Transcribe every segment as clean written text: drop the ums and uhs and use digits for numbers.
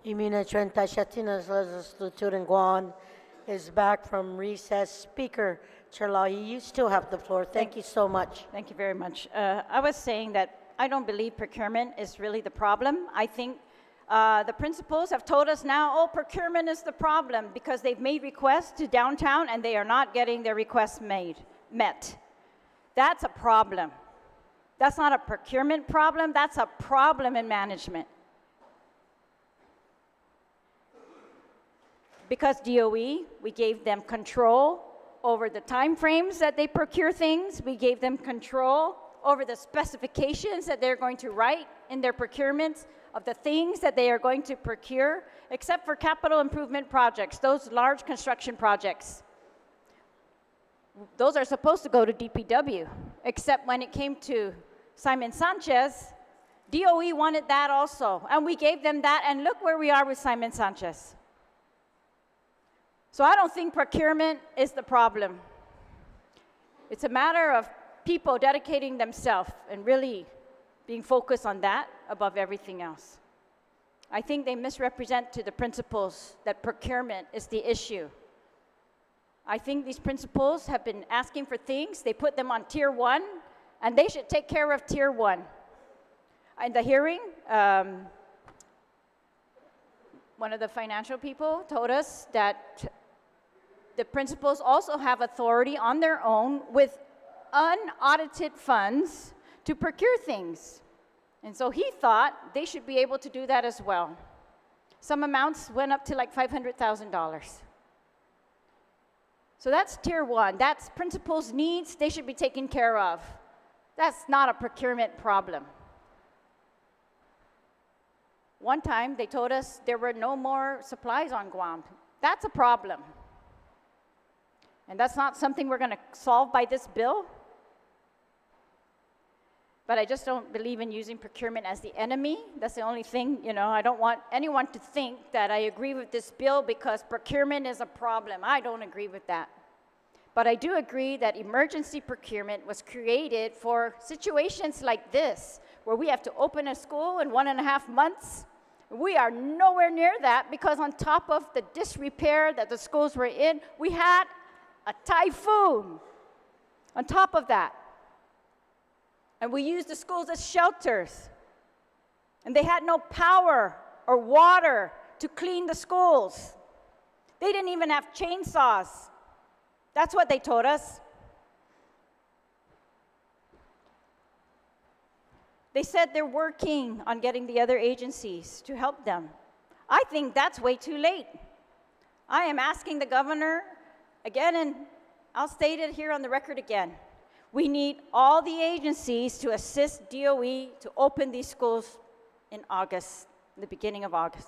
Liheslaturan Guåhan is back from recess. Speaker Charlahi, you still have the floor. Thank you so much. Thank you very much. I was saying that I don't believe procurement is really the problem. I think the principals have told us now, oh, procurement is the problem because they've made requests to downtown and they are not getting their requests met. That's a problem. That's not a procurement problem, that's a problem in management. Because DOE, we gave them control over the time frames that they procure things. We gave them control over the specifications that they're going to write in their procurements of the things that they are going to procure, except for capital improvement projects, those large construction projects. Those are supposed to go to DPW, except when it came to Simon Sanchez, DOE wanted that also, and we gave them that, and look where we are with Simon Sanchez. So I don't think procurement is the problem. It's a matter of people dedicating themselves and really being focused on that above everything else. I think they misrepresent to the principals that procurement is the issue. I think these principals have been asking for things, they put them on tier 1, and they should take care of tier 1. In the hearing, one of the financial people told us that the principals also have authority on their own with unaudited funds to procure things. And so he thought they should be able to do that as well. Some amounts went up to like $500,000. So that's tier 1. That's principals' needs. They should be taken care of. That's not a procurement problem. One time they told us there were no more supplies on Guam. That's a problem. And that's not something we're going to solve by this bill. But I just don't believe in using procurement as the enemy. That's the only thing, I don't want anyone to think that I agree with this bill because procurement is a problem. I don't agree with that. But I do agree that emergency procurement was created for situations like this, where we have to open a school in 1.5 months. We are nowhere near that because on top of the disrepair that the schools were in, we had a typhoon on top of that. And we used the schools as shelters. And they had no power or water to clean the schools. They didn't even have chainsaws. That's what they told us. They said they're working on getting the other agencies to help them. I think that's way too late. I am asking the governor again, and I'll state it here on the record again. We need all the agencies to assist DOE to open these schools in August, the beginning of August.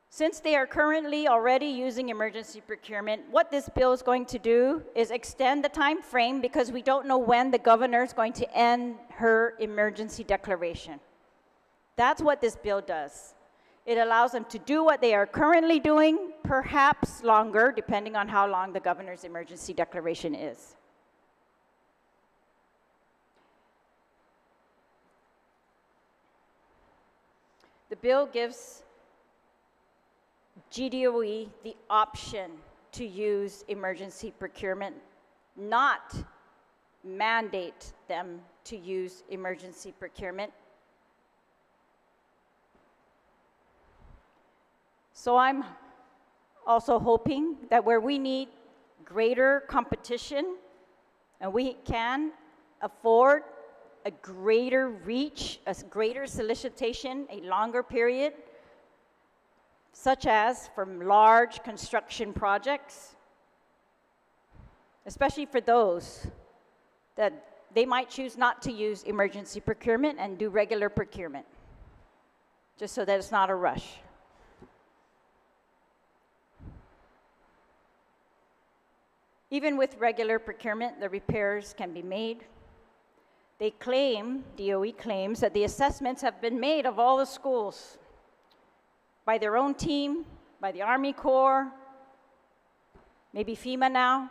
Since they are currently already using emergency procurement, what this bill is going to do is extend the time frame because we don't know when the governor is going to end her emergency declaration. That's what this bill does. It allows them to do what they are currently doing, perhaps longer, depending on how long the governor's emergency declaration is. The bill gives GDOE the option to use emergency procurement, not mandate them to use emergency procurement. So I'm also hoping that where we need greater competition and we can afford a greater reach, a greater solicitation, a longer period, such as from large construction projects, especially for those that they might choose not to use emergency procurement and do regular procurement, just so that it's not a rush. Even with regular procurement, the repairs can be made. They claim, DOE claims, that the assessments have been made of all the schools by their own team, by the Army Corps, maybe FEMA now.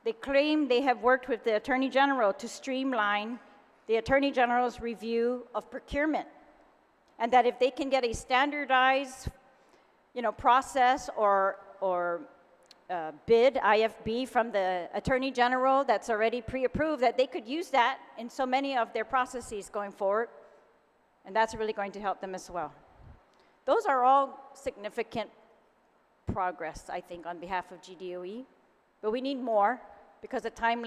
They claim they have worked with the Attorney General to streamline the Attorney General's review of procurement, and that if they can get a standardized, process or bid, IFB, from the Attorney General that's already pre-approved, that they could use that in so many of their processes going forward, and that's really going to help them as well. Those are all significant progress, I think, on behalf of GDOE, but we need more because the time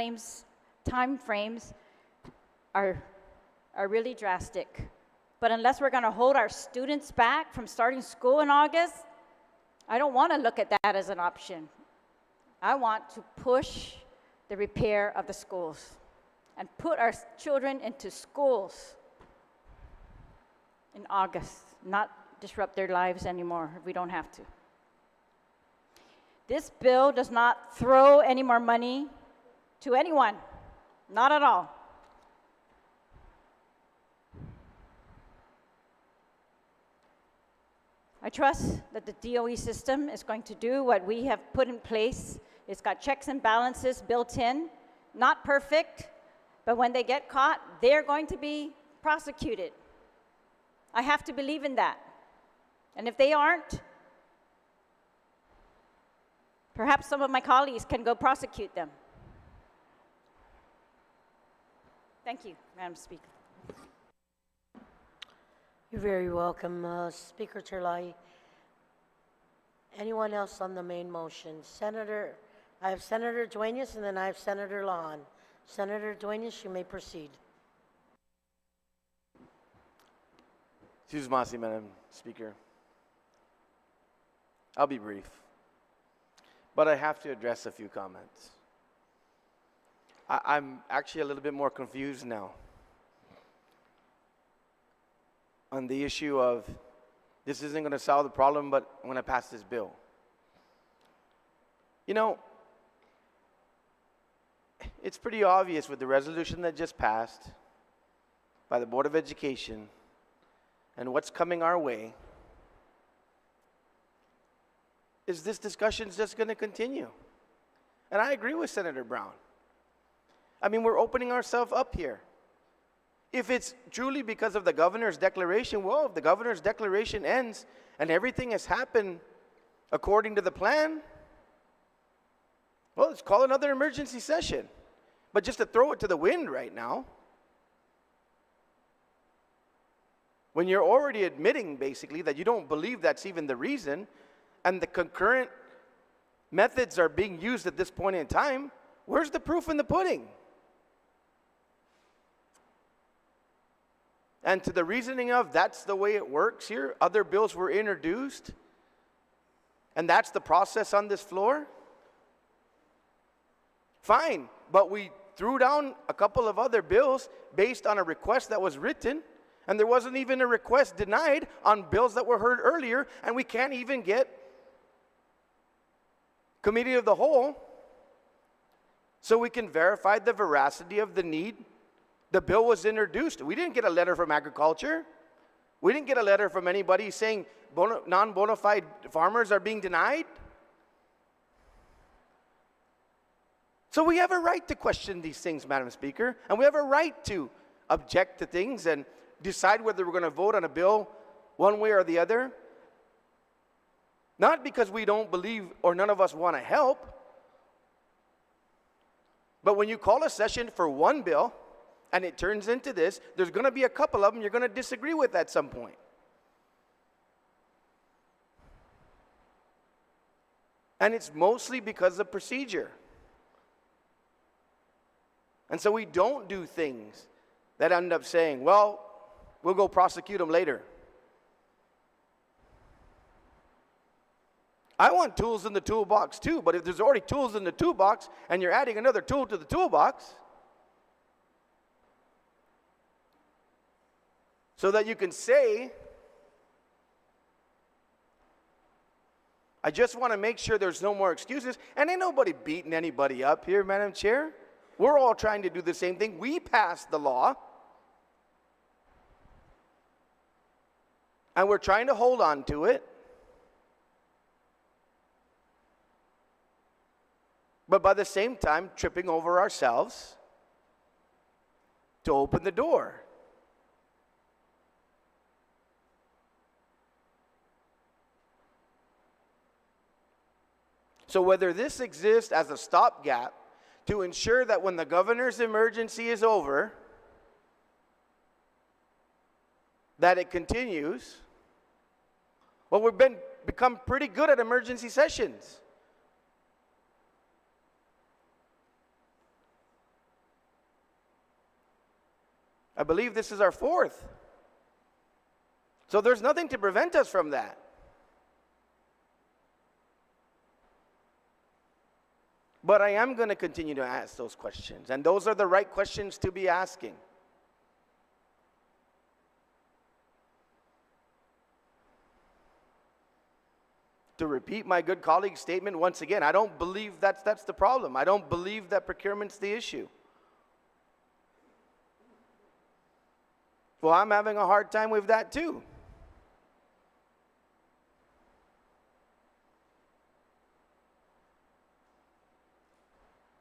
frames are really drastic. But unless we're going to hold our students back from starting school in August, I don't want to look at that as an option. I want to push the repair of the schools and put our children into schools in August, not disrupt their lives anymore if we don't have to. This bill does not throw any more money to anyone, not at all. I trust that the DOE system is going to do what we have put in place. It's got checks and balances built in, not perfect, but when they get caught, they're going to be prosecuted. I have to believe in that. And if they aren't, perhaps some of my colleagues can go prosecute them. Thank you, Madam Speaker. You're very welcome, Speaker Chirlahi. Anyone else on the main motion? I have Senator Dueñas, and then I have Senator Guåhan. Senator Dueñas, you may proceed. Excuse me, Madam Speaker. I'll be brief, but I have to address a few comments. I'm actually a little bit more confused now on the issue of this isn't going to solve the problem, but I'm going to pass this bill. It's pretty obvious with the resolution that just passed by the Board of Education and what's coming our way, is this discussion is just going to continue. And I agree with Senator Brown. I mean, we're opening ourselves up here. If it's truly because of the governor's declaration, well, if the governor's declaration ends and everything has happened according to the plan, well, let's call another emergency session. But just to throw it to the wind right now, when you're already admitting, basically, that you don't believe that's even the reason, and the concurrent methods are being used at this point in time, where's the proof in the pudding? And to the reasoning of that's the way it works here, other bills were introduced, and that's the process on this floor, fine, but we threw down a couple of other bills based on a request that was written, and there wasn't even a request denied on bills that were heard earlier, and we can't even get committee of the whole so we can verify the veracity of the need. The bill was introduced. We didn't get a letter from agriculture. We didn't get a letter from anybody saying non-bona fide farmers are being denied. So we have a right to question these things, Madam Speaker, and we have a right to object to things and decide whether we're going to vote on a bill one way or the other. Not because we don't believe or none of us want to help, but when you call a session for one bill and it turns into this, there's going to be a couple of them you're going to disagree with at some point. And it's mostly because of procedure. And so we don't do things that end up saying, well, we'll go prosecute them later. I want tools in the toolbox too, but if there's already tools in the toolbox and you're adding another tool to the toolbox so that you can say, I just want to make sure there's no more excuses, and ain't nobody beating anybody up here, Madam Chair. We're all trying to do the same thing. We passed the law, and we're trying to hold on to it. But by the same time, tripping over ourselves to open the door. So whether this exists as a stopgap to ensure that when the governor's emergency is over, that it continues, well, we've become pretty good at emergency sessions. I believe this is our fourth. So there's nothing to prevent us from that. But I am going to continue to ask those questions, and those are the right questions to be asking. To repeat my good colleague's statement once again, I don't believe that's the problem. I don't believe that procurement's the issue. Well, I'm having a hard time with that too.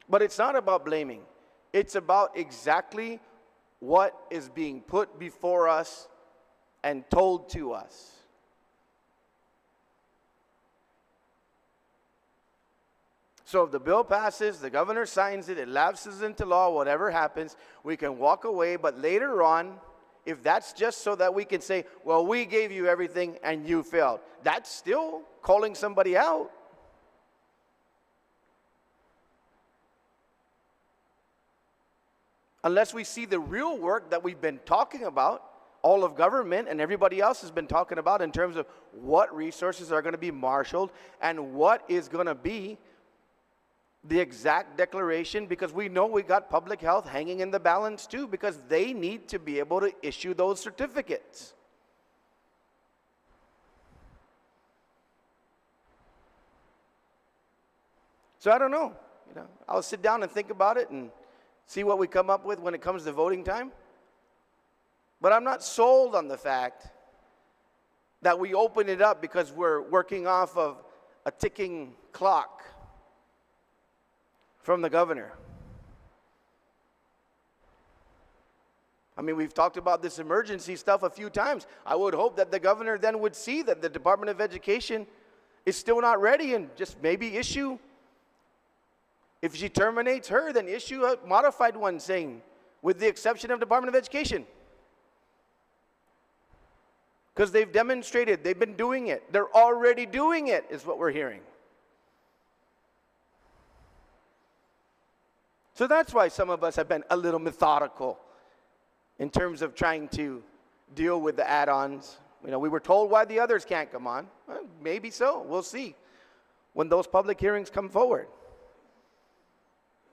But it's not about blaming. It's about exactly what is being put before us and told to us. So if the bill passes, the governor signs it, it lapses into law, whatever happens, we can walk away. But later on, if that's just so that we can say, well, we gave you everything and you failed, that's still calling somebody out. Unless we see the real work that we've been talking about, all of government and everybody else has been talking about in terms of what resources are going to be marshaled and what is going to be the exact declaration, because we know we got public health hanging in the balance too, because they need to be able to issue those certificates. So I don't know. I'll sit down and think about it and see what we come up with when it comes to voting time. But I'm not sold on the fact that we open it up because we're working off of a ticking clock from the governor. I mean, we've talked about this emergency stuff a few times. I would hope that the governor then would see that the Department of Education is still not ready and just maybe issue, if she terminates her, then issue a modified one saying, with the exception of Department of Education. Because they've demonstrated, they've been doing it. They're already doing it, is what we're hearing. So that's why some of us have been a little methodical in terms of trying to deal with the add-ons. We were told why the others can't come on. Well, maybe so. We'll see when those public hearings come forward.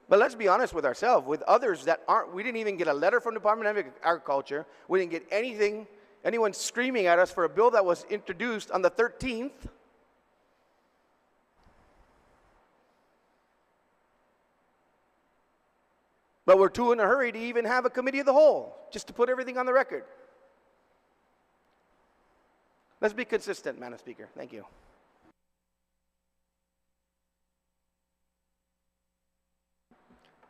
But let's be honest with ourselves. With others that aren't, we didn't even get a letter from the Department of Agriculture. We didn't get anyone screaming at us for a bill that was introduced on the 13th. But we're too in a hurry to even have a committee of the whole, just to put everything on the record. Let's be consistent, Madam Speaker. Thank you.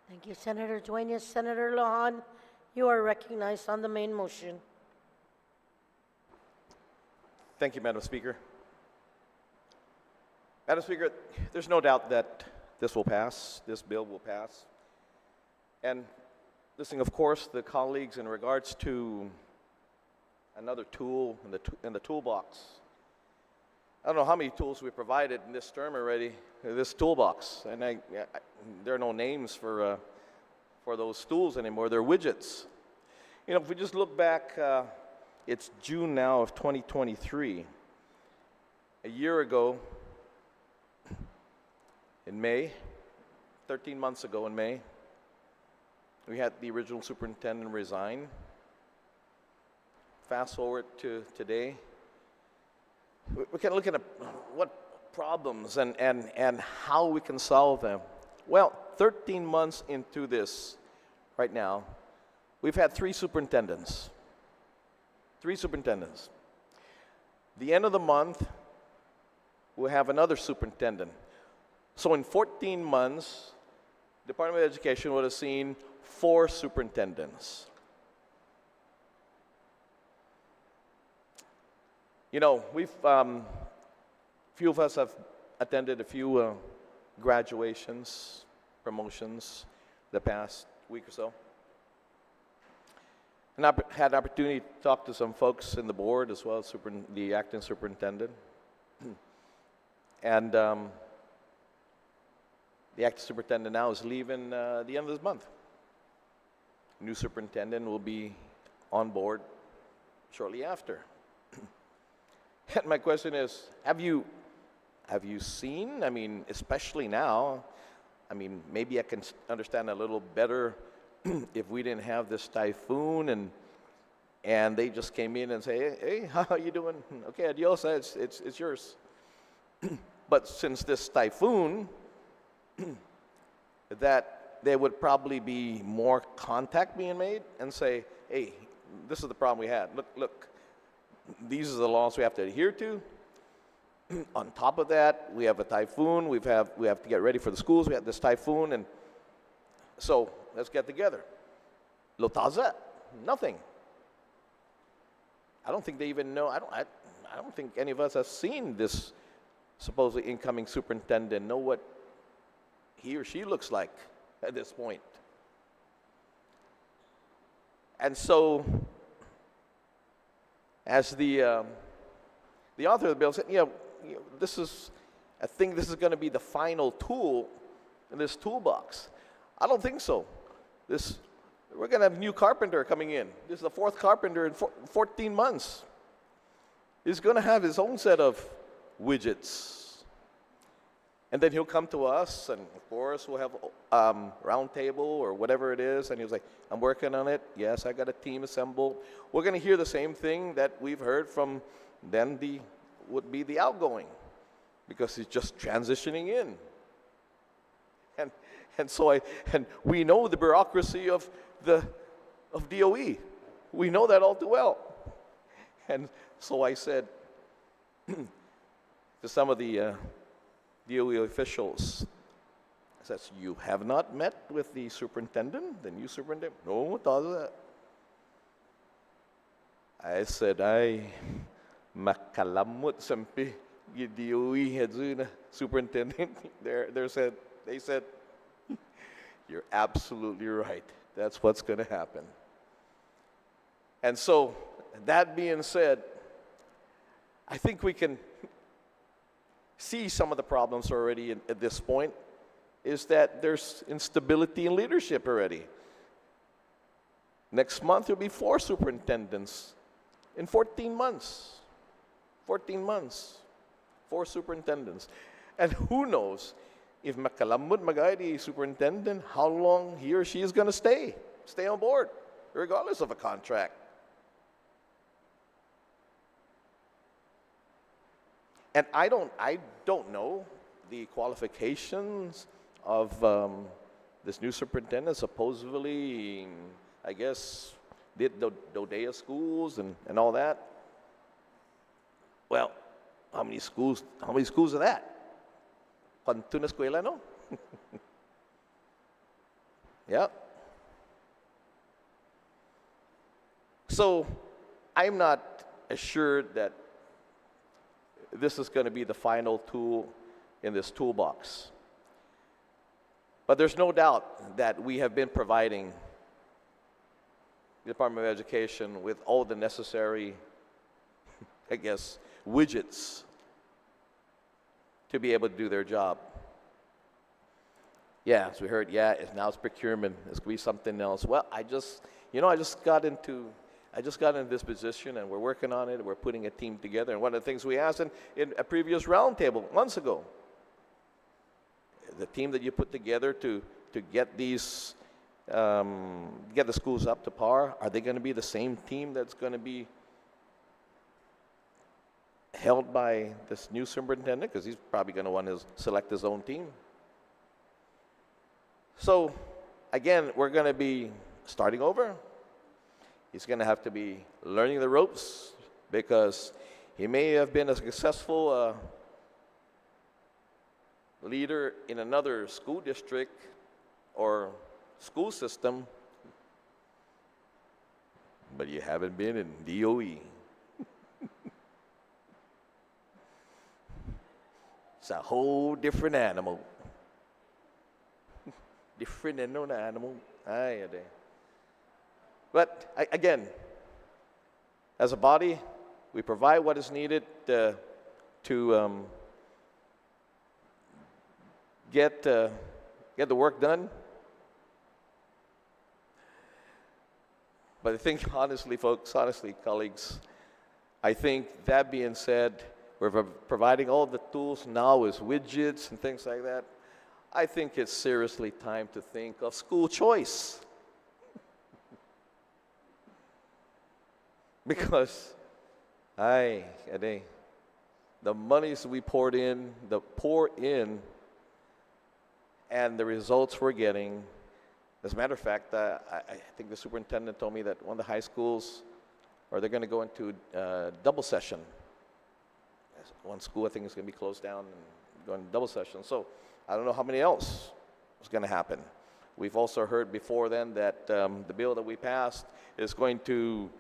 Thank you, Senator Dueñas. Senator Guåhan, you are recognized on the main motion. Thank you, Madam Speaker. Madam Speaker, there's no doubt that this will pass, this bill will pass. And listening, of course, the colleagues in regards to another tool in the toolbox. I don't know how many tools we provided in this term already, this toolbox. And there are no names for those tools anymore. They're widgets. If we just look back, it's June now of 2023. A year ago, in May, 13 months ago in May, we had the original superintendent resign. Fast forward to today, we can look at what problems and how we can solve them. Well, 13 months into this right now, we've had three superintendents. The end of the month, we'll have another superintendent. So in 14 months, Department of Education would have seen 4 superintendents. You know, few of us have attended a few graduations, promotions the past week or so. And I had an opportunity to talk to some folks in the board as well as the acting superintendent. And the acting superintendent now is leaving the end of this month. New superintendent will be on board shortly after. And my question is, have you seen, I mean, especially now, I mean, maybe I can understand a little better if we didn't have this typhoon and they just came in and say, hey, how are you doing? Okay, adios, it's yours. But since this typhoon, that there would probably be more contact being made and say, hey, this is the problem we had. Look, these are the laws we have to adhere to. On top of that, we have a typhoon. We have to get ready for the schools. We have this typhoon, and so let's get together. Lotaza, nothing. I don't think they even know. I don't think any of us have seen this supposedly incoming superintendent, know what he or she looks like at this point. And so, as the author of the bill said, I think this is going to be the final tool in this toolbox. I don't think so. We're going to have a new carpenter coming in. This is the fourth carpenter in 14 months. He's going to have his own set of widgets. And then he'll come to us, and of course, we'll have round table or whatever it is, and he'll say, I'm working on it. Yes, I got a team assembled. We're going to hear the same thing that we've heard from then would be the outgoing, because he's just transitioning in. And so we know the bureaucracy of DOE. We know that all too well. And so I said to some of the DOE officials, I said, you have not met with the superintendent, the new superintendent? No, does I said, I makalamut sampi DOE heads superintendent. They said, you're absolutely right. That's what's going to happen. And so, that being said, I think we can see some of the problems already at this point, is that there's instability in leadership already. Next month, there'll be 4 superintendents in 14 months. 14 months, 4 superintendents. And who knows, if makalamud magay superintendent, how long he or she is going to stay on board, regardless of a contract. And I don't know the qualifications of this new superintendent. Supposedly, I guess, did the Dodea schools and all that. Well, how many schools are that? Pantuna eskwela, no? Yeah. So, I'm not assured that this is going to be the final tool in this toolbox. But there's no doubt that we have been providing the Department of Education with all the necessary, I guess, widgets to be able to do their job. Yeah, as we heard, now it's procurement. It's going to be something else. Well, I just got into this position, and we're working on it. We're putting a team together. And one of the things we asked in a previous roundtable months ago, the team that you put together to get these, get the schools up to par, are they going to be the same team that's going to be held by this new superintendent? Because he's probably going to want to select his own team. So, again, we're going to be starting over. He's going to have to be learning the ropes, because he may have been a successful leader in another school district or school system, but you haven't been in DOE. It's a whole different animal. Different animal. Aye, aye. But again, as a body, we provide what is needed to get the work done. But I think, honestly, folks, colleagues, I think that being said, we're providing all the tools now as widgets and things like that. I think it's seriously time to think of school choice. Because, the monies we pour in, and the results we're getting. As a matter of fact, I think the superintendent told me that one of the high schools, they're going to go into double session. One school, I think, is going to be closed down and going to double session. So I don't know how many else is going to happen. We've also heard before then that the bill that we passed is going to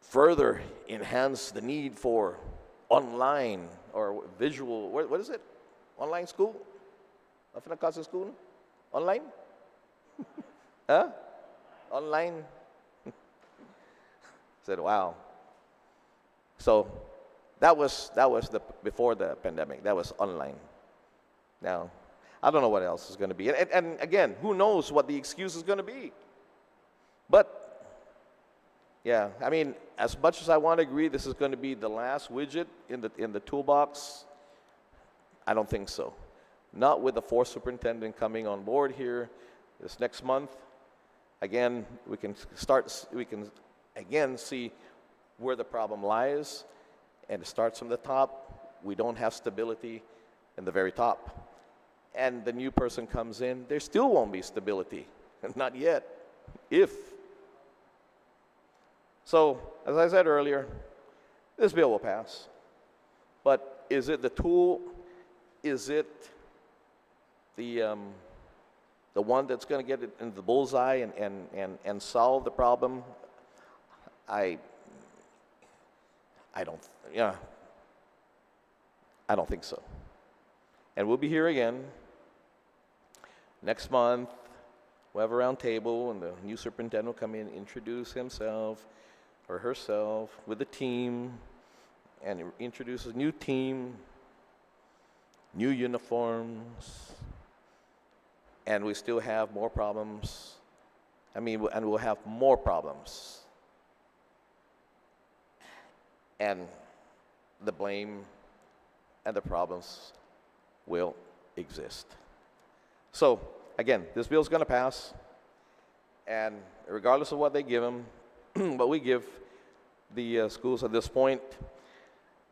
further enhance the need for online or visual, what is it? Online school? Nothing that costs school? Online? Huh? Online? Said, wow. So that was before the pandemic. That was online. Now, I don't know what else is going to be. And again, who knows what the excuse is going to be? But yeah, I mean, as much as I want to agree this is going to be the last widget in the toolbox, I don't think so. Not with the fourth superintendent coming on board here this next month. Again, we can again see where the problem lies, and it starts from the top. We don't have stability in the very top. And the new person comes in, there still won't be stability. Not yet. So, as I said earlier, this bill will pass. But is it the tool? Is it the one that's going to get it in the bullseye and solve the problem? I don't think so. And we'll be here again next month. We'll have a round table, and the new superintendent will come in, introduce himself or herself with the team, and introduce a new team, new uniforms, and we still have more problems. And we'll have more problems. And the blame and the problems will exist. So, again, this bill is going to pass, and regardless of what they give them, what we give the schools at this point,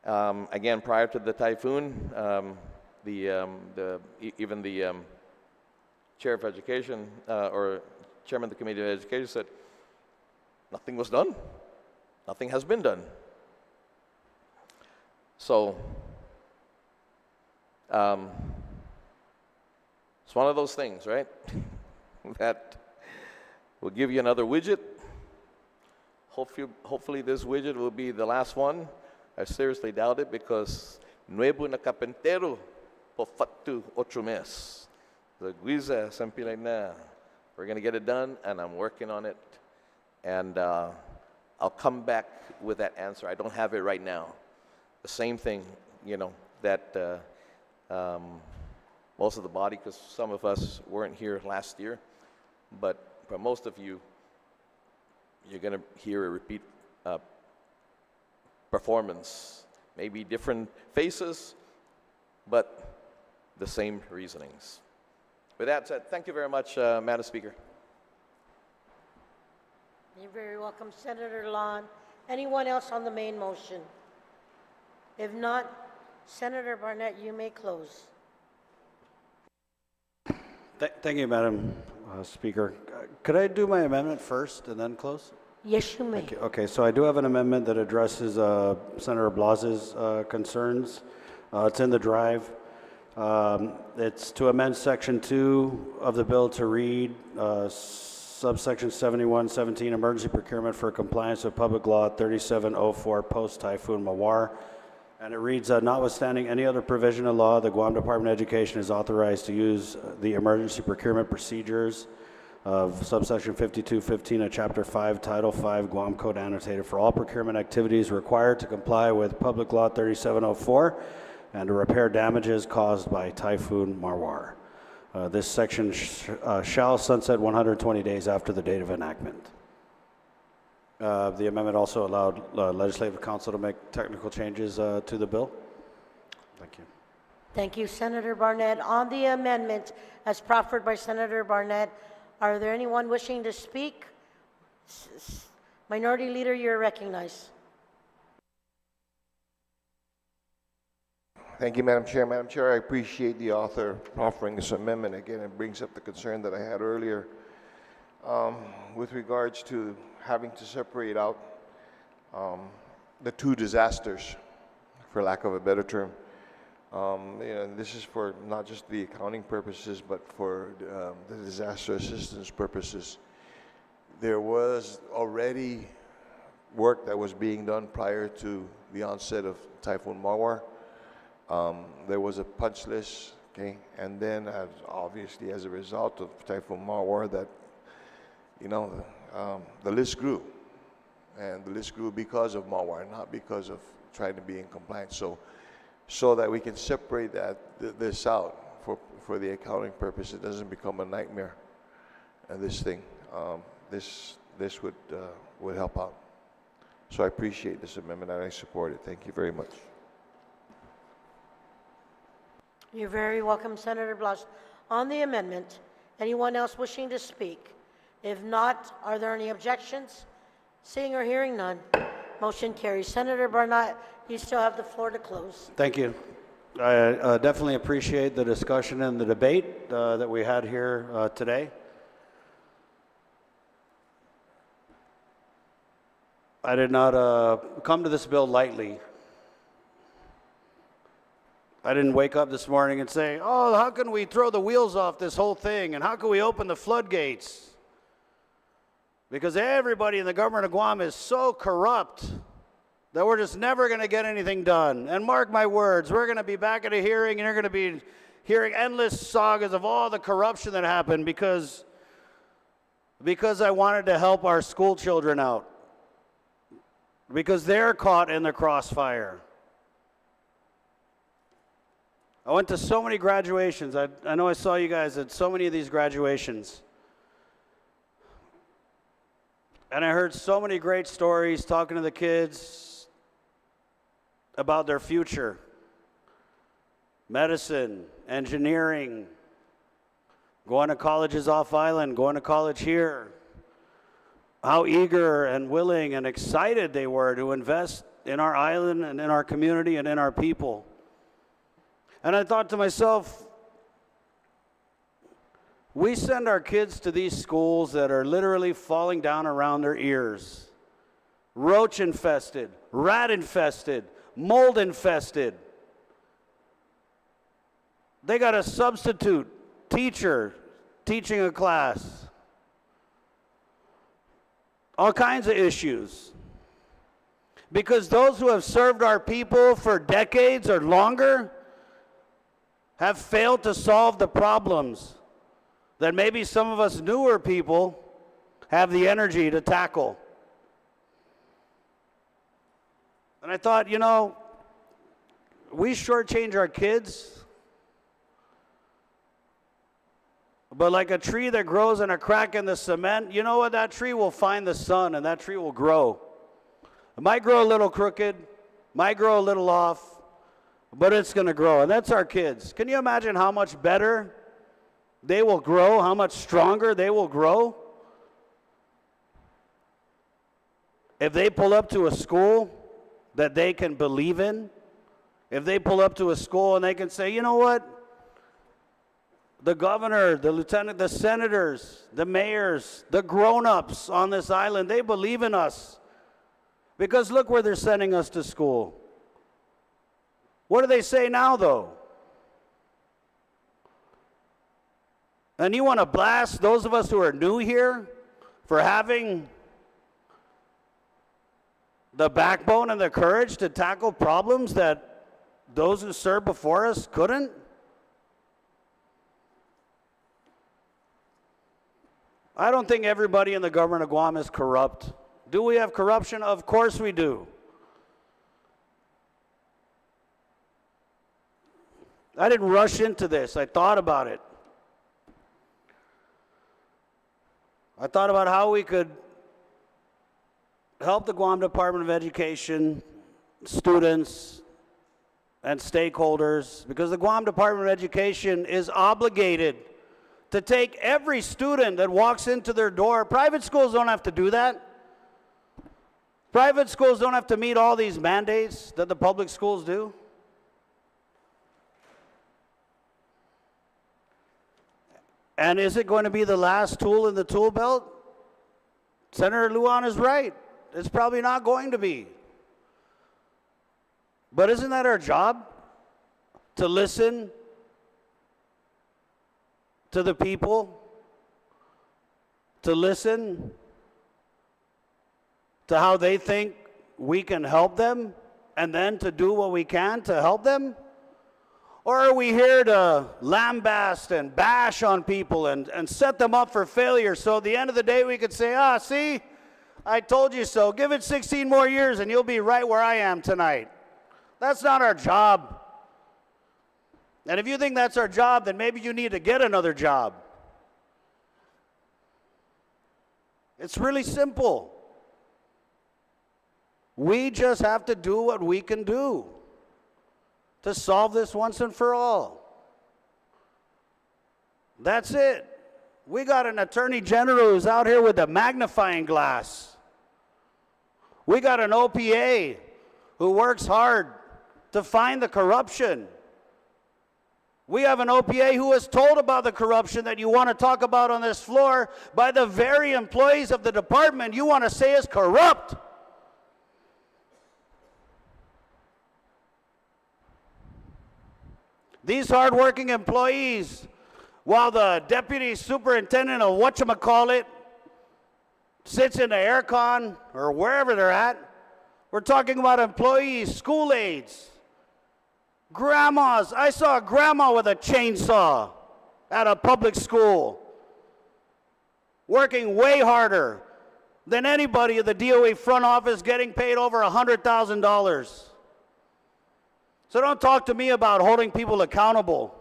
again, prior to the typhoon, even the chair of education or chairman of the committee of education said, nothing was done. Nothing has been done. So, it's one of those things, right? That will give you another widget. Hopefully this widget will be the last one. I seriously doubt it, because nuevo na carpintero po fatu otro mes. The guiza, something like that. We're going to get it done, and I'm working on it. And I'll come back with that answer. I don't have it right now. The same thing, that most of the body, because some of us weren't here last year, but for most of you, you're going to hear a repeat performance. Maybe different faces, but the same reasonings. With that said, thank you very much, Madam Speaker. You're very welcome, Senator Lon. Anyone else on the main motion? If not, Senator Barnett, you may close. Thank you, Madam Speaker. Could I do my amendment first and then close? Yes, you may. Okay, so I do have an amendment that addresses Senator Blas's concerns. It's in the drive. It's to amend Section 2 of the bill to read subsection 7117, emergency procurement for compliance with Public Law 3704, post-Typhoon Mawar. And it reads, notwithstanding any other provision of law, the Guam Department of Education is authorized to use the emergency procurement procedures of subsection 5215 of Chapter 5, Title 5, Guam Code Annotated for all procurement activities required to comply with Public Law 3704 and to repair damages caused by Typhoon Mawar. This section shall sunset 120 days after the date of enactment. The amendment also allowed Legislative Council to make technical changes to the bill. Thank you. Thank you, Senator Barnett. On the amendment as proffered by Senator Barnett, are there anyone wishing to speak? Minority Leader, you're recognized. Thank you, Madam Chair. Madam Chair, I appreciate the author offering this amendment. Again, it brings up the concern that I had earlier with regards to having to separate out the two disasters, for lack of a better term. This is for not just the accounting purposes, but for the disaster assistance purposes. There was already work that was being done prior to the onset of Typhoon Mawar. There was a punch list, okay, and then obviously as a result of Typhoon Mawar, that the list grew, and the list grew because of Mawar, not because of trying to be in compliance. So that we can separate this out for the accounting purpose, it doesn't become a nightmare. And this thing, this would help out. So I appreciate this amendment and I support it. Thank you very much. You're very welcome, Senator Blas. On the amendment, anyone else wishing to speak? If not, are there any objections? Seeing or hearing none, motion carries. Senator Barnett, you still have the floor to close. Thank you. I definitely appreciate the discussion and the debate that we had here today. I did not come to this bill lightly. I didn't wake up this morning and say, oh, how can we throw the wheels off this whole thing, and how can we open the floodgates? Because everybody in the government of Guam is so corrupt that we're just never going to get anything done. And mark my words, we're going to be back at a hearing, and you're going to be hearing endless sagas of all the corruption that happened because I wanted to help our school children out, because they're caught in the crossfire. I went to so many graduations. I know I saw you guys at so many of these graduations. And I heard so many great stories talking to the kids about their future. Medicine, engineering, going to colleges off island, going to college here. How eager and willing and excited they were to invest in our island and in our community and in our people. And I thought to myself, we send our kids to these schools that are literally falling down around their ears. Roach infested, rat infested, mold infested. They got a substitute teacher teaching a class. All kinds of issues. Because those who have served our people for decades or longer have failed to solve the problems that maybe some of us newer people have the energy to tackle. And I thought, we shortchange our kids, but like a tree that grows in a crack in the cement, you know what? That tree will find the sun and that tree will grow. It might grow a little crooked, might grow a little off, but it's going to grow, and that's our kids. Can you imagine how much better they will grow, how much stronger they will grow if they pull up to a school that they can believe in? If they pull up to a school and they can say, you know what? The governor, the lieutenant, the senators, the mayors, the grown-ups on this island, they believe in us. Because look where they're sending us to school. What do they say now, though? And you want to blast those of us who are new here for having the backbone and the courage to tackle problems that those who served before us couldn't? I don't think everybody in the government of Guam is corrupt. Do we have corruption? Of course we do. I didn't rush into this. I thought about it. I thought about how we could help the Guam Department of Education, students, and stakeholders, because the Guam Department of Education is obligated to take every student that walks into their door. Private schools don't have to do that. Private schools don't have to meet all these mandates that the public schools do. And is it going to be the last tool in the tool belt? Senator Guåhan is right. It's probably not going to be. But isn't that our job? To listen to the people, to listen to how they think we can help them, and then to do what we can to help them? Or are we here to lambast and bash on people and set them up for failure, so at the end of the day we could say, see, I told you so. Give it 16 more years and you'll be right where I am tonight. That's not our job. And if you think that's our job, then maybe you need to get another job. It's really simple. We just have to do what we can do to solve this once and for all. That's it. We got an attorney general who's out here with a magnifying glass. We got an OPA who works hard to find the corruption. We have an OPA who was told about the corruption that you want to talk about on this floor by the very employees of the department you want to say is corrupt. These hardworking employees, while the deputy superintendent of whatchamacallit sits in the aircon or wherever they're at, we're talking about employees, school aides, grandmas. I saw a grandma with a chainsaw at a public school, working way harder than anybody at the DOE front office, getting paid over $100,000. So don't talk to me about holding people accountable.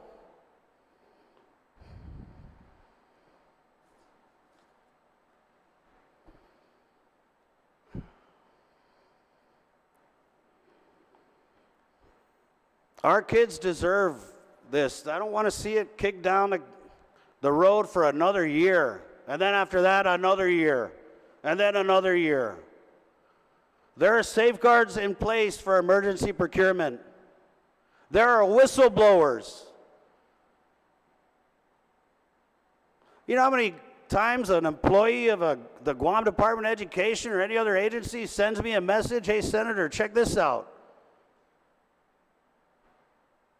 Our kids deserve this. I don't want to see it kicked down the road for another year, and then after that, another year, and then another year. There are safeguards in place for emergency procurement. There are whistleblowers. You know how many times an employee of the Guam Department of Education or any other agency sends me a message, hey, Senator, check this out.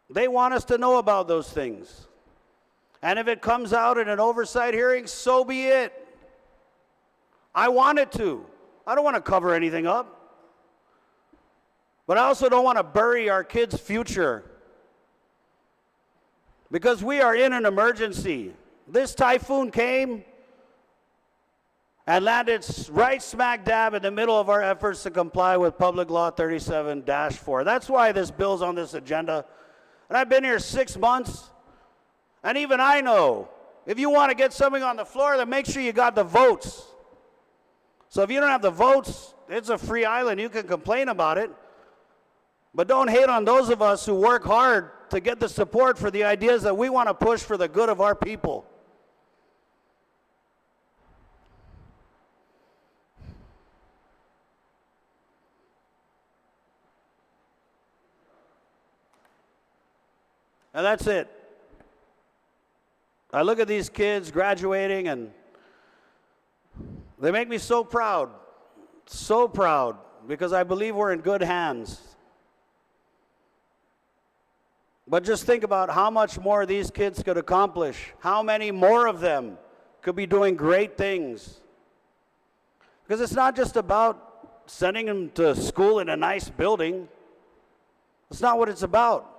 They want us to know about those things. And if it comes out in an oversight hearing, so be it. I want it to. I don't want to cover anything up. But I also don't want to bury our kids' future, because we are in an emergency. This typhoon came and landed right smack dab in the middle of our efforts to comply with Public Law 37-4. That's why this bill's on this agenda. And I've been here 6 months, and even I know, if you want to get something on the floor, then make sure you got the votes. So if you don't have the votes, it's a free island. You can complain about it. But don't hate on those of us who work hard to get the support for the ideas that we want to push for the good of our people. And that's it. I look at these kids graduating, and they make me so proud, because I believe we're in good hands. But just think about how much more these kids could accomplish. How many more of them could be doing great things. Because it's not just about sending them to school in a nice building. That's not what it's about.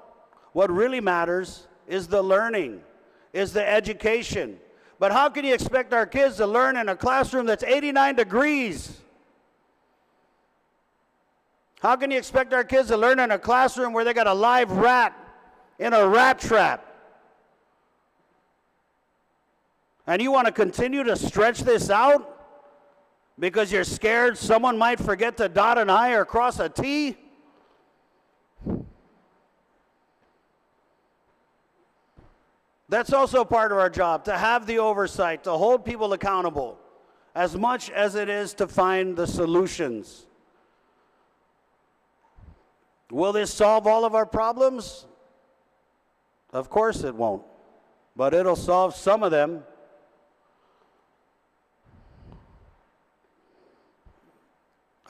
What really matters is the learning, is the education. But how can you expect our kids to learn in a classroom that's 89 degrees? How can you expect our kids to learn in a classroom where they got a live rat in a rat trap? And you want to continue to stretch this out because you're scared someone might forget to dot an I or cross a T? That's also part of our job, to have the oversight, to hold people accountable, as much as it is to find the solutions. Will this solve all of our problems? Of course it won't, but it'll solve some of them.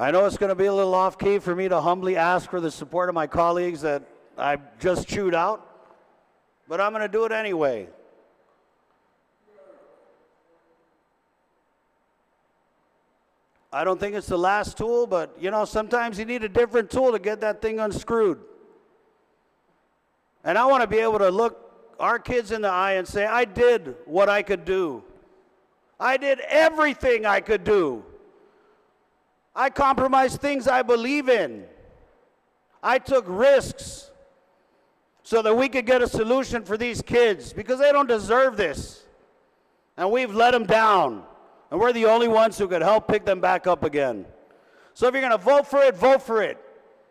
I know it's going to be a little off-key for me to humbly ask for the support of my colleagues that I just chewed out, but I'm going to do it anyway. I don't think it's the last tool, but you know, sometimes you need a different tool to get that thing unscrewed. And I want to be able to look our kids in the eye and say, I did what I could do. I did everything I could do. I compromised things I believe in. I took risks so that we could get a solution for these kids because they don't deserve this. And we've let them down. And we're the only ones who could help pick them back up again. So if you're going to vote for it, vote for it.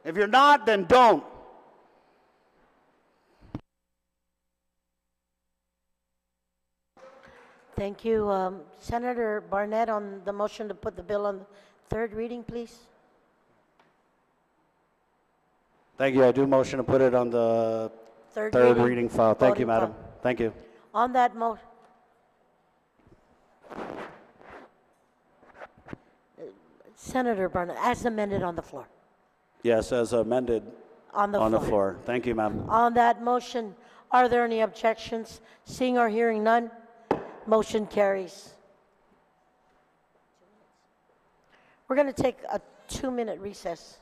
If you're not, then don't. Thank you. Senator Barnett, on the motion to put the bill on third reading, please. Thank you. I do motion to put it on the third reading file. Thank you, voting Madam. file. Thank you. On that motion, Senator Barnett, as amended on the floor. Yes, as amended On the on the floor. floor. Thank you, Madam. On that motion, are there any objections? Seeing or hearing none, motion carries. We're going to take a 2-minute recess.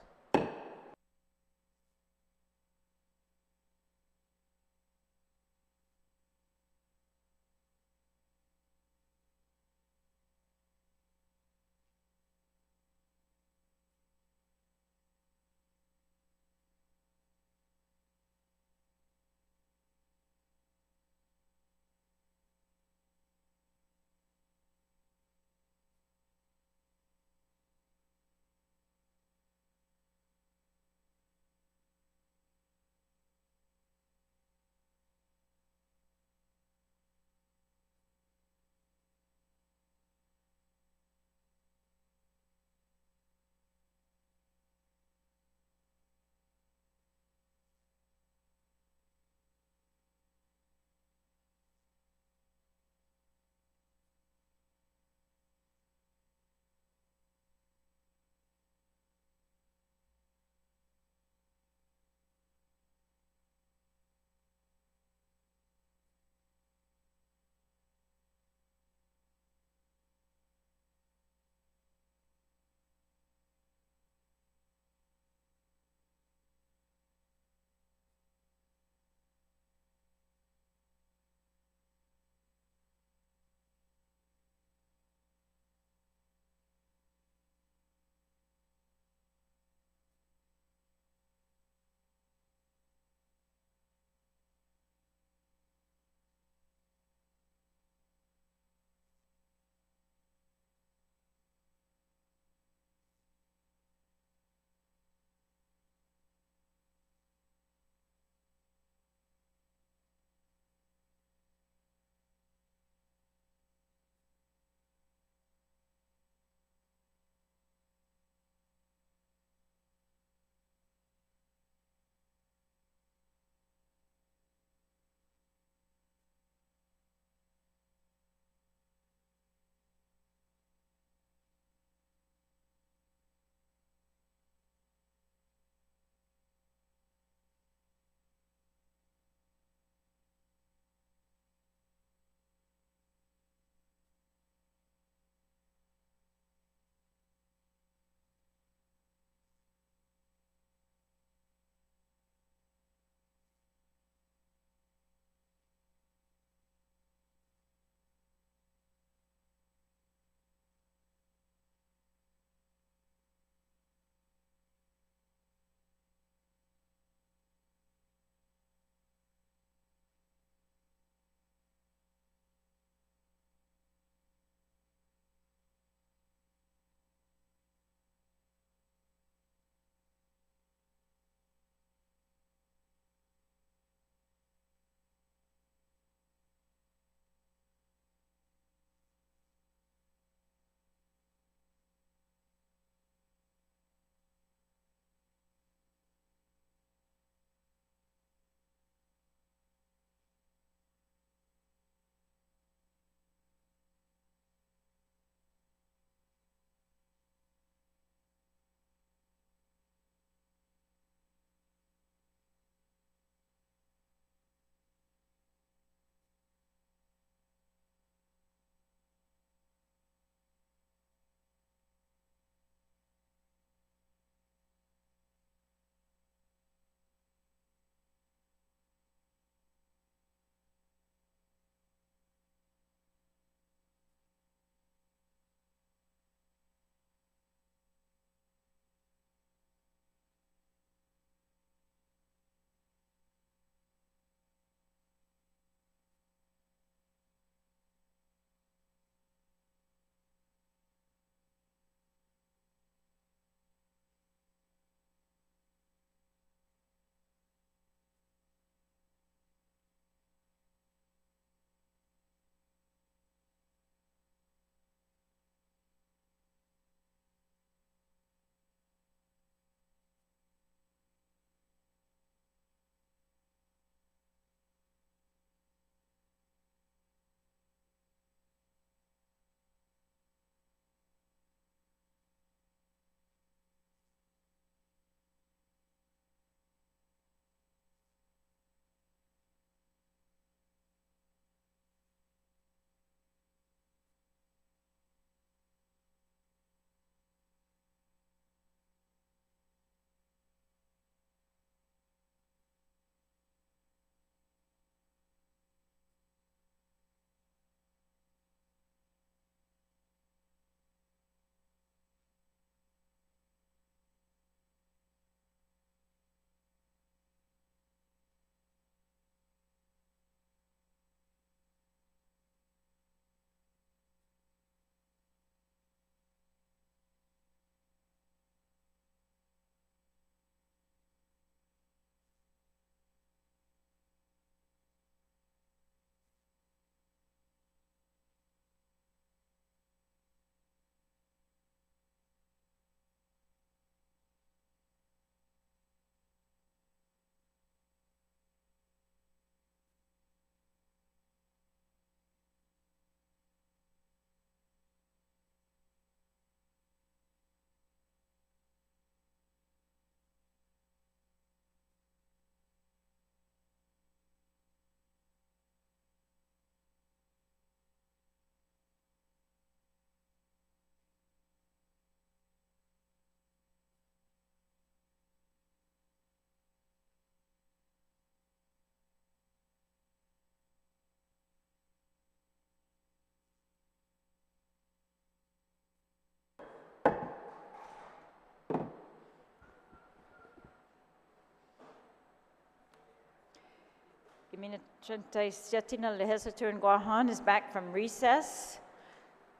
Gabinete 37 ng Liheslaturan Guåhan is back from recess.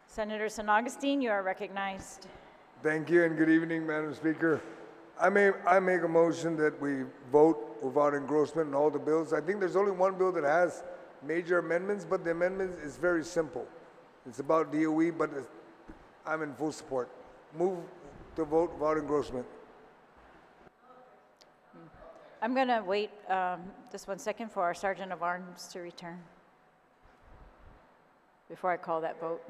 Senator San Agustin, you are recognized. Thank you and good evening, Madam Speaker. I make a motion that we vote without engrossment on all the bills. I think there's only one bill that has major amendments, but the amendment is very simple. It's about DOE, but I'm in full support. Move to vote without engrossment. I'm going to wait just 1 second for our Sergeant of Arms to return before I call that vote.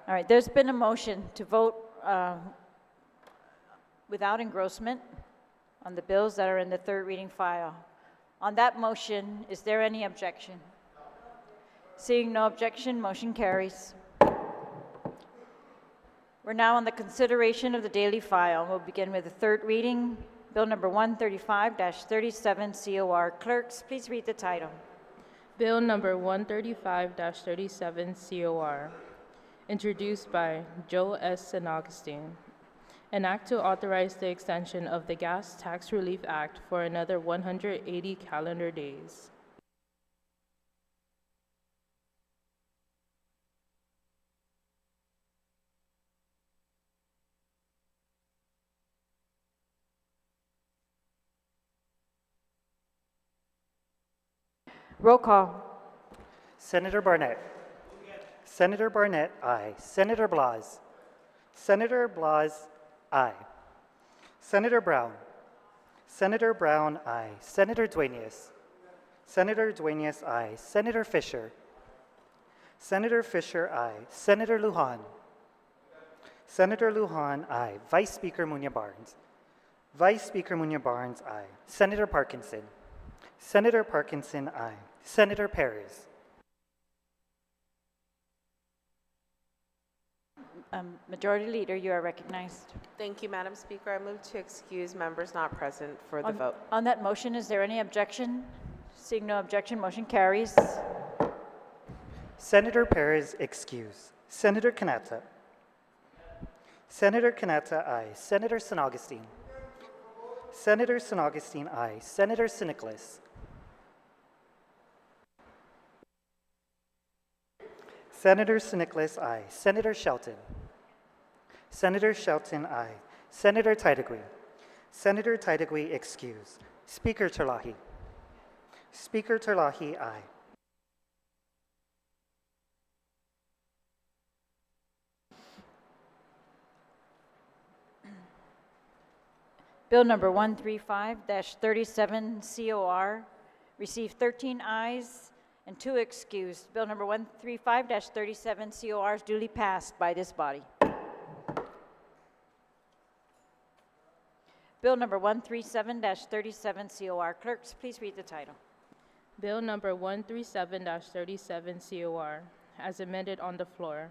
All right, there's been a motion to vote without engrossment on the bills that are in the third reading file. On that motion, is there any objection? Seeing no objection, motion carries. We're now on the consideration of the daily file. We'll begin with the third reading, Bill number 135-37 COR. Clerks, please read the title. Bill number 135-37 COR, introduced by Joe S. San Agustin. An act to authorize the extension of the Gas Tax Relief Act for another 180 calendar days. Roll call. Senator Barnett. Senator Barnett, aye. Senator Blas. Senator Blas, aye. Senator Brown. Senator Brown, aye. Senator Dueñas. Senator Dueñas, aye. Senator Fisher. Senator Fisher, aye. Senator Lujan. Senator Lujan, aye. Vice Speaker Muñoz-Barnes. Vice Speaker Muñoz-Barnes, aye. Senator Parkinson. Senator Parkinson, aye. Senator Perez. Majority Leader, you are recognized. Thank you, Madam Speaker. I move to excuse members not present for the vote. On that motion, is there any objection? Seeing no objection, motion carries. Senator Perez, excuse. Senator Canata. Senator Canata, aye. Senator San Agustin. Senator San Agustin, aye. Senator Siniclis. Senator Siniclis, aye. Senator Shelton. Senator Shelton, aye. Senator Titagui. Senator Titagui, excuse. Speaker Terlahi. Speaker Terlahi, aye. Bill number 135-37 COR received 13 ayes and 2 excused. Bill number 135-37 COR is duly passed by this body. Bill number 137-37 COR. Clerks, please read the title. Bill number 137-37 COR, as amended on the floor,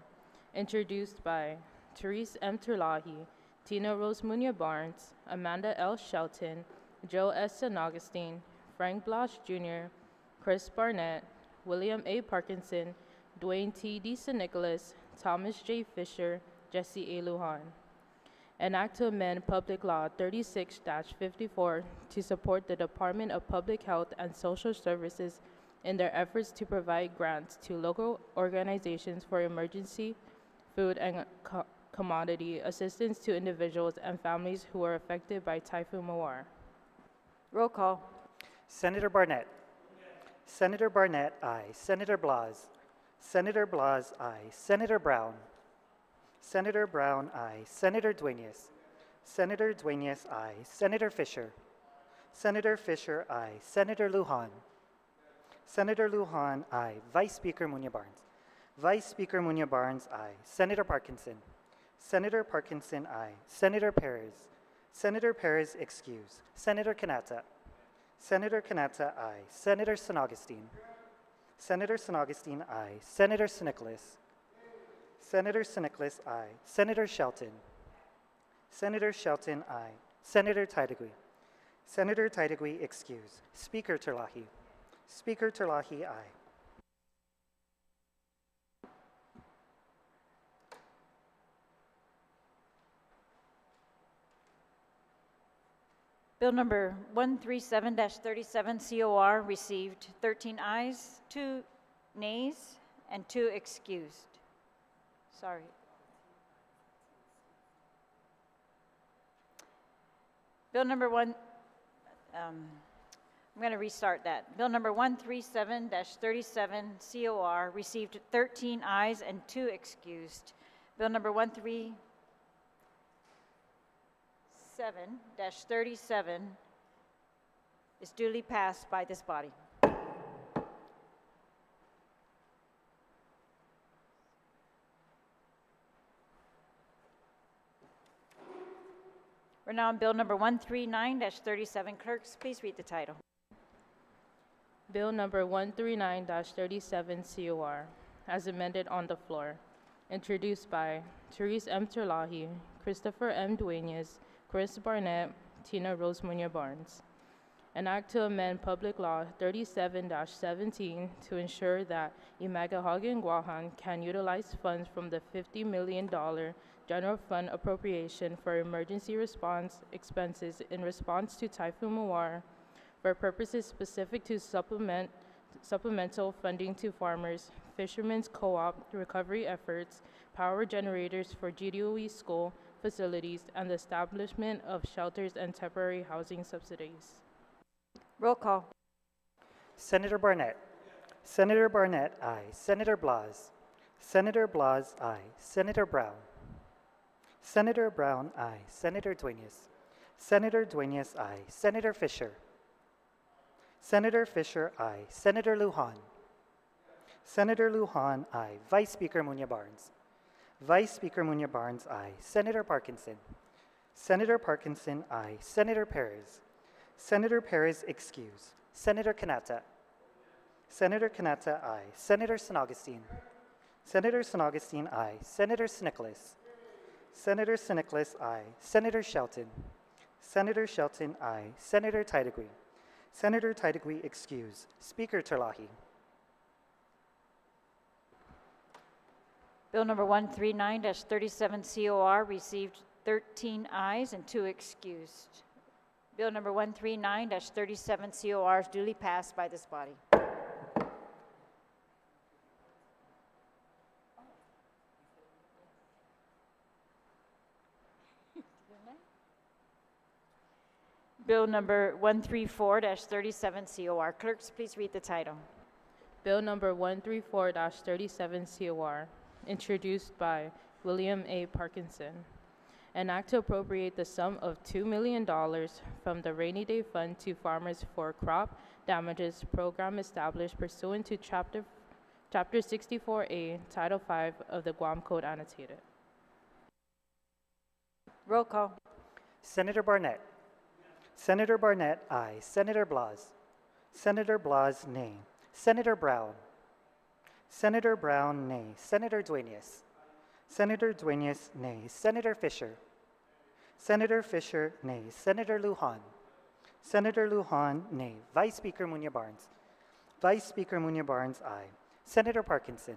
introduced by Therese M. Terlahi, Tina Rose Muñoz-Barnes, Amanda L. Shelton, Joe S. San Agustin, Frank Blas Jr., Chris Barnett, William A. Parkinson, Dwayne T. D. San Nicolas, Thomas J. Fisher, Jesse A. Lujan. An act to amend Public Law 36-54 to support the Department of Public Health and Social Services in their efforts to provide grants to local organizations for emergency food and commodity assistance to individuals and families who are affected by Typhoon Mawar. Roll call. Senator Barnett. Senator Barnett, aye. Senator Blas. Senator Blas, aye. Senator Brown. Senator Brown, aye. Senator Dueñas. Senator Dueñas, aye. Senator Fisher. Senator Fisher, aye. Senator Lujan. Senator Lujan, aye. Vice Speaker Muñoz-Barnes. Vice Speaker Muñoz-Barnes, aye. Senator Parkinson. Senator Parkinson, aye. Senator Perez. Senator Perez, excuse. Senator Canata. Senator Canata, aye. Senator San Augustine. Senator San Augustine, aye. Senator Sinicolas. Senator Sinicolas, aye. Senator Shelton. Senator Shelton, aye. Senator Tydegui. Senator Tydegui, excuse. Speaker Terlahi. Speaker Terlahi, aye. Bill number 137-37 COR received 13 ayes, 2 nays, and 2 excused. Sorry. Bill number I'm going to restart that. Bill number 137-37 COR received 13 ayes and 2 excused. Bill number 137-37 is duly passed by this body. We're now on Bill number 139-37. Clerks, please read the title. Bill number 139-37 COR, as amended on the floor, introduced by Therese M. Terlahi, Christopher M. Dueñas, Chris Barnett, Tina Rose Muñoz-Barnes. An act to amend Public Law 37-17 to ensure that Liheslaturan Guåhan can utilize funds from the $50 million General Fund appropriation for emergency response expenses in response to Typhoon Mawar for purposes specific to supplemental funding to farmers, fishermen's co-op recovery efforts, power generators for GDOE school facilities, and the establishment of shelters and temporary housing subsidies. Roll call. Senator Barnett. Senator Barnett, aye. Senator Blas. Senator Blas, aye. Senator Brown. Senator Brown, aye. Senator Dueñas. Senator Dueñas, aye. Senator Fisher. Senator Fisher, aye. Senator Lujan. Senator Lujan, aye. Vice Speaker Muñoz-Barnes. Vice Speaker Muñoz-Barnes, aye. Senator Parkinson. Senator Parkinson, aye. Senator Perez. Senator Perez, excuse. Senator Canata. Senator Canata, aye. Senator San Augustine. Senator San Augustine, aye. Senator Sinicolas. Senator Sinicolas, aye. Senator Shelton. Senator Shelton, aye. Senator Tydegui. Senator Tydegui, excuse. Speaker Terlahi. Bill number 139-37 COR received 13 ayes and 2 excused. Bill number 139-37 COR is duly passed by this body. Bill number 134-37 COR. Clerks, please read the title. Bill number 134-37 COR, introduced by William A. Parkinson. An act to appropriate the sum of $2 million from the Rainy Day Fund to farmers for crop damages program established pursuant to Chapter 64A, Title 5 of the Guam Code Annotated. Roll call. Senator Barnett. Senator Barnett, aye. Senator Blas. Senator Blas, nay. Senator Brown. Senator Brown, nay. Senator Dueñas. Senator Dueñas, nay. Senator Fisher. Senator Fisher, nay. Senator Lujan. Senator Lujan, nay. Vice Speaker Muñoz-Barnes. Vice Speaker Muñoz-Barnes, aye. Senator Parkinson.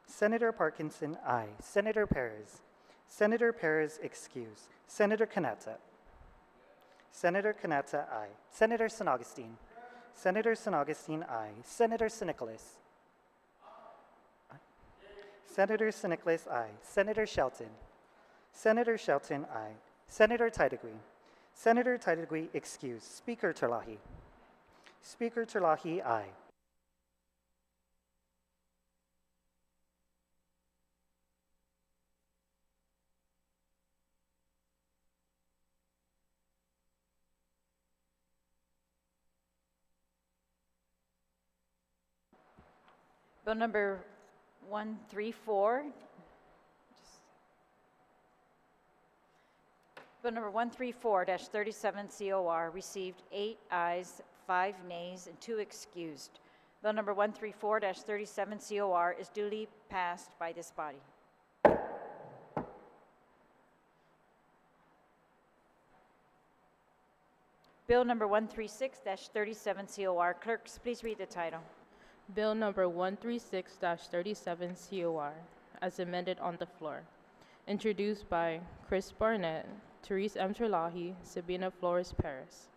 Senator Parkinson, aye. Senator Perez. Senator Perez, excuse. Senator Canata. Senator Canata, aye. Senator San Augustine. Senator San Augustine, aye. Senator Sinicolas. Senator Sinicolas, aye. Senator Shelton. Senator Shelton, aye. Senator Tydegui. Senator Tydegui, excuse. Speaker Terlahi. Speaker Terlahi, aye. Bill number 134. Bill number 134-37 COR received 8 ayes, 5 nays, and 2 excused. Bill number 134-37 COR is duly passed by this body. Bill number 136-37 COR. Clerks, please read the title. Bill number 136-37 COR, as amended on the floor. Introduced by Chris Barnett, Therese M. Terlahi, Sabina Flores Perez.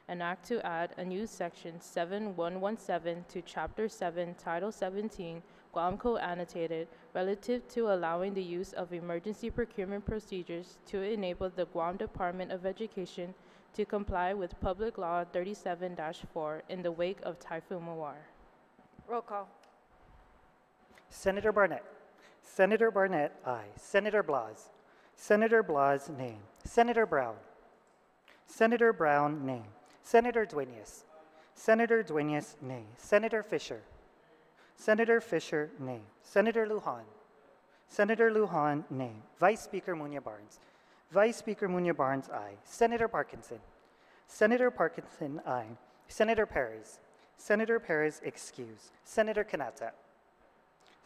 An act to add a new section 7117 to Chapter 7, Title 17, Guam Code Annotated, relative to allowing the use of emergency procurement procedures to enable the Guam Department of Education to comply with Public Law 37-4 in the wake of Typhoon Mawar. Roll call. Senator Barnett. Senator Barnett, aye. Senator Blas. Senator Blas, nay. Senator Brown. Senator Brown, nay. Senator Dueñas. Senator Dueñas, nay. Senator Fisher. Senator Fisher, nay. Senator Lujan. Senator Lujan, nay. Vice Speaker Muñoz Barnes. Vice Speaker Muñoz Barnes, aye. Senator Parkinson. Senator Parkinson, aye. Senator Perez. Senator Perez, excuse. Senator Kanata.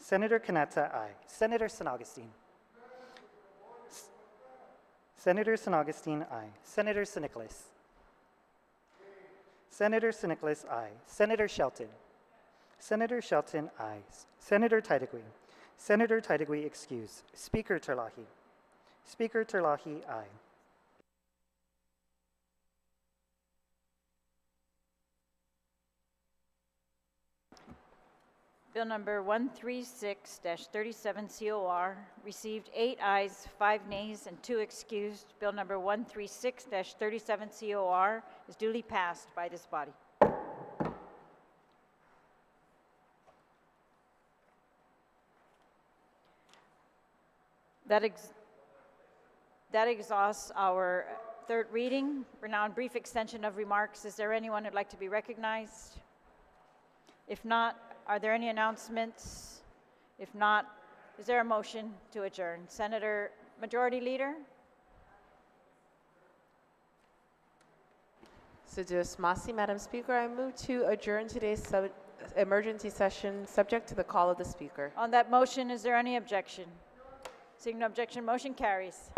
Senator Kanata, aye. Senator San Agustin. Senator San Agustin, aye. Senator San Nicolas. Senator San Nicolas, aye. Senator Shelton. Senator Shelton, aye. Senator Titagui. Senator Titagui, excuse. Speaker Terlahi. Speaker Terlahi, aye. Bill number 136-37 COR received 8 ayes, 5 nays, and 2 excused. Bill number 136-37 COR is duly passed by this body. That exhausts our third reading. We're now in brief extension of remarks. Is there anyone who'd like to be recognized? If not, are there any announcements? If not, is there a motion to adjourn? Senator Majority Leader? Seduce Masi, Madam Speaker, I move to adjourn today's emergency session subject to the call of the Speaker. On that motion, is there any objection? Seeing no objection, motion carries.